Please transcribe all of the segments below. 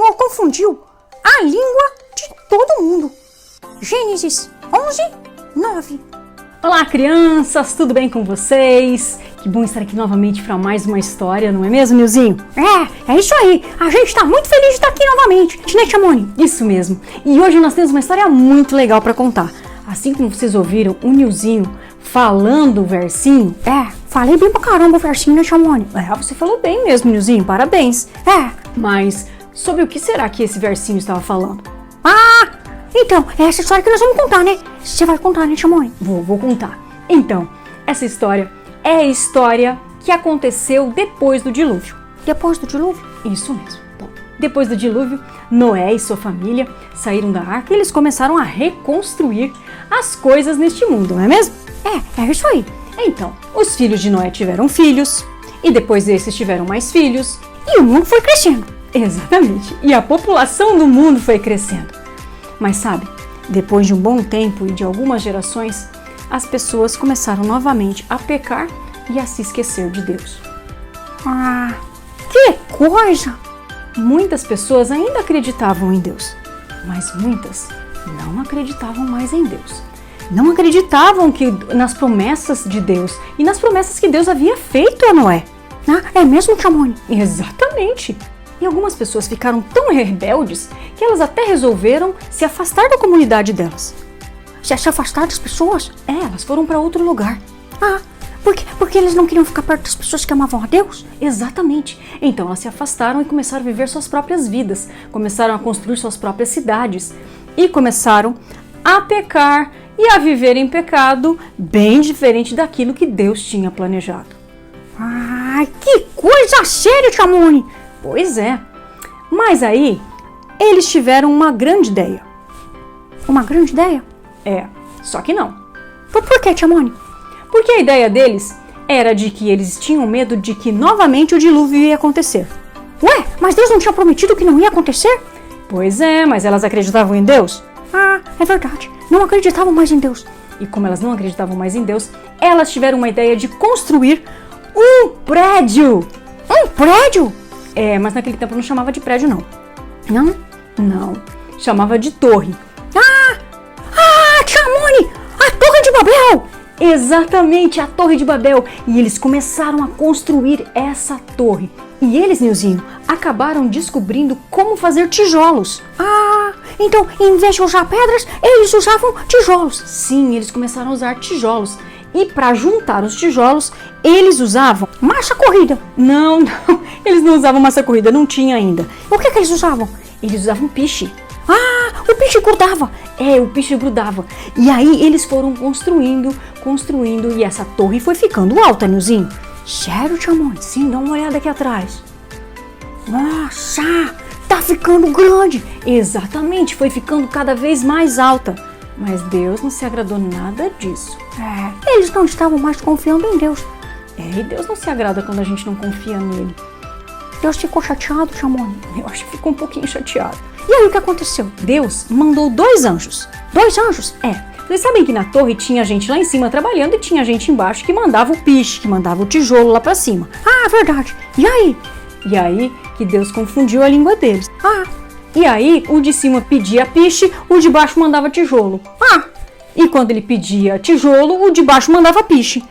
Senhor confundiu a língua de todo mundo. Gênesis 11:9. Olá, crianças, tudo bem com vocês? Que bom estar aqui novamente para mais uma história, não é mesmo, Nilzinho? É isso aí. A gente está muito feliz de estar aqui novamente, né, Chamone? Isso mesmo. E hoje nós temos uma história muito legal para contar. Assim como vocês ouviram o Nilzinho falando o versinho... Falei bem pra caramba o versinho, né, Chamone? Você falou bem mesmo, Nilzinho, parabéns. Mas sobre o que será que esse versinho estava falando? Então, é essa história que nós vamos contar, né? Você vai contar, né, Chamone? Vou contar. Então, essa história é a história que aconteceu depois do dilúvio. Depois do dilúvio? Isso mesmo. Bom, depois do dilúvio, Noé e sua família saíram da arca e eles começaram a reconstruir as coisas neste mundo, não é mesmo? É isso aí. Então, os filhos de Noé tiveram filhos, e depois desses tiveram mais filhos. E o mundo foi crescendo. Exatamente. E a população do mundo foi crescendo. Mas sabe, depois de um bom tempo e de algumas gerações, as pessoas começaram novamente a pecar e a se esquecer de Deus. Que coisa! Muitas pessoas ainda acreditavam em Deus, mas muitas não acreditavam mais em Deus. Não acreditavam nas promessas de Deus e nas promessas que Deus havia feito a Noé. É mesmo, Chamone? Exatamente. E algumas pessoas ficaram tão rebeldes que elas até resolveram se afastar da comunidade delas. Se afastar das pessoas? Elas foram para outro lugar. Porque eles não queriam ficar perto das pessoas que amavam a Deus? Exatamente. Então elas se afastaram e começaram a viver suas próprias vidas. Começaram a construir suas próprias cidades. E começaram a pecar e a viver em pecado bem diferente daquilo que Deus tinha planejado. Que coisa séria, Chamone! Pois é. Mas aí, eles tiveram uma grande ideia. Uma grande ideia? Só que não. Por que, Chamone? Porque a ideia deles era de que eles tinham medo de que novamente o dilúvio ia acontecer. Mas Deus não tinha prometido que não ia acontecer? Pois é, mas elas acreditavam em Deus? É verdade. Não acreditavam mais em Deus. E como elas não acreditavam mais em Deus, elas tiveram uma ideia de construir um prédio. Um prédio? Mas naquele tempo não chamava de prédio, não. Não? Não. Chamava de torre. Chamone! A Torre de Babel! Exatamente, a Torre de Babel. E eles começaram a construir essa torre. E eles, Nilzinho, acabaram descobrindo como fazer tijolos. Então, em vez de usar pedras, eles usavam tijolos. Sim, eles começaram a usar tijolos. E para juntar os tijolos, eles usavam massa corrida. Não, eles não usavam massa corrida, não tinha ainda. O que eles usavam? Eles usavam piche. O piche grudava. O piche grudava. E aí eles foram construindo, e essa torre foi ficando alta, Nilzinho. Sério, Chamone? Sim, dá uma olhada aqui atrás. Nossa, tá ficando grande. Exatamente, foi ficando cada vez mais alta. Mas Deus não se agradou nada disso. Eles não estavam mais confiando em Deus. E Deus não se agrada quando a gente não confia nele. Deus ficou chateado, Chamone? Eu acho que ficou um pouquinho chateado. E aí o que aconteceu? Deus mandou 2 anjos. 2 anjos? Vocês sabem que na torre tinha gente lá em cima trabalhando e tinha gente embaixo que mandava o piche, que mandava o tijolo lá pra cima. Verdade. E aí? E aí que Deus confundiu a língua deles. E aí o de cima pedia piche, o de baixo mandava tijolo. E quando ele pedia tijolo, o de baixo mandava piche.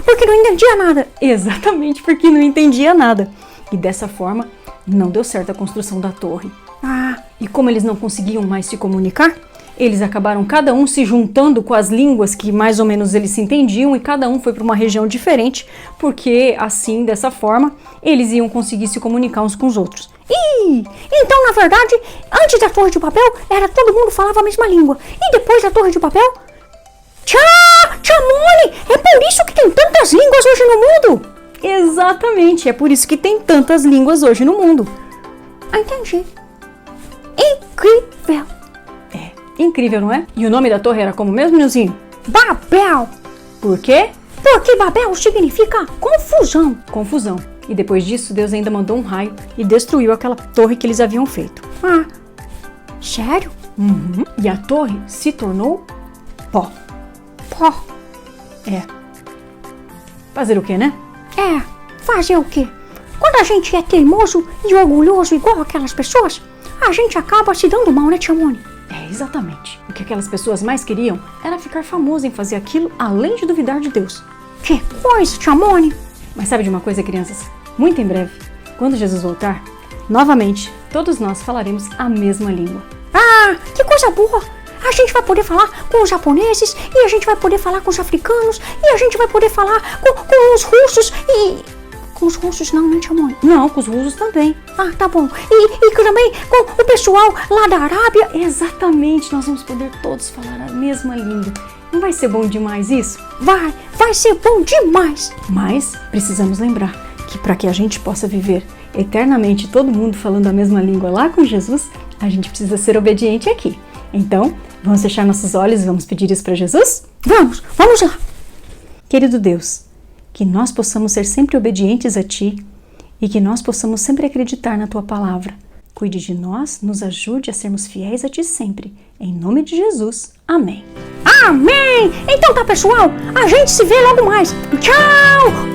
Porque não entendia nada. Exatamente, porque não entendia nada. E dessa forma, não deu certo a construção da torre. E como eles não conseguiam mais se comunicar, eles acabaram cada um se juntando com as línguas que mais ou menos eles se entendiam e cada um foi para uma região diferente, porque assim, dessa forma, eles iam conseguir se comunicar uns com os outros. Então, na verdade, antes da Torre de Babel, todo mundo falava a mesma língua. E depois da Torre de Babel, Chamone! É por isso que tem tantas línguas hoje no mundo? Exatamente, é por isso que tem tantas línguas hoje no mundo. Entendi. Incrível. Incrível, não é? E o nome da torre era como mesmo, Nilzinho? Babel. Por quê? Porque Babel significa confusão. Confusão. E depois disso, Deus ainda mandou um raio e destruiu aquela torre que eles haviam feito. Sério? E a torre se tornou pó. Fazer o quê, né? Fazer o quê? Quando a gente é teimoso e orgulhoso igual aquelas pessoas, a gente acaba se dando mal, né, tia Moni? É, exatamente. O que aquelas pessoas mais queriam era ficar famoso em fazer aquilo, além de duvidar de Deus. Que coisa, tia Moni. Mas sabe de uma coisa, crianças? Muito em breve, quando Jesus voltar, novamente, todos nós falaremos a mesma língua. Ah, que coisa boa. A gente vai poder falar com os japoneses, e a gente vai poder falar com os africanos, e a gente vai poder falar com os russos, e... Com os russos não, né, tia Moni? Não, com os russos também. Ah, tá bom. E também com o pessoal lá da Arábia. Exatamente, nós vamos poder todos falar a mesma língua. Não vai ser bom demais isso? Vai ser bom demais. Mas precisamos lembrar que para que a gente possa viver eternamente todo mundo falando a mesma língua lá com Jesus, a gente precisa ser obediente aqui. Então, vamos fechar nossos olhos e vamos pedir isso para Jesus? Vamos lá. Querido Deus, que nós possamos ser sempre obedientes a Ti e que nós possamos sempre acreditar na Tua palavra. Cuide de nós, nos ajude a sermos fiéis a Ti sempre. Em nome de Jesus. Amém. Amém! Então tá, pessoal, a gente se vê logo mais. Tchau!